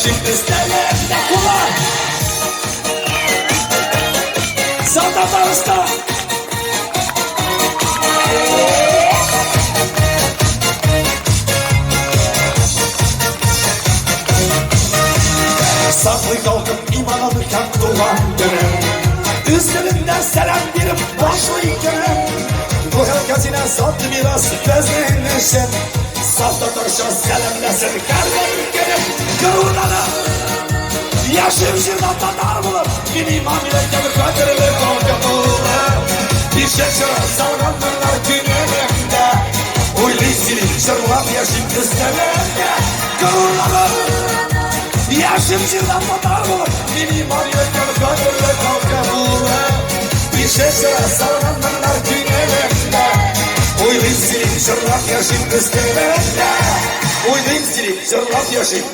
yaşım üstelimde. Kulak Salda Usta. Saklı kalkıp imanı kalk duvan dönem. Üzerinden selam verip başlayken bu herkesine sattı biraz bezlenirsen. Safta duruşa selamlasın kalbim gelip gururlanır. Yaşım şırdan tatar bulur. Bir imam ile gelip ötürülür korkutur. Bir şaşırır savranırlar günümde. Uylu-sili şırlan yaşım üstelimde. Gururlanır. Yaşım şırdan tatar bulur. Bir imam ile gelip ötürülür korkutur. Bir şaşırır savranırlar günümde. Uylu-sili şırlan yaşım üstelimde. Uylu-sili şırlan yaşım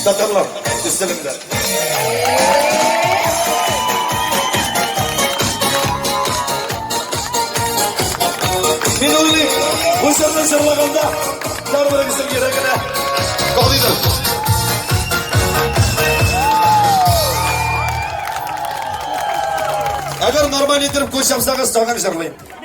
tatarlar üstelimde. Men o'ylayman, o'shandan sirlaganda darvozaga kerakini qoliydi. Agar normal etirib ko'rsam, saqas tog'am sirlayman.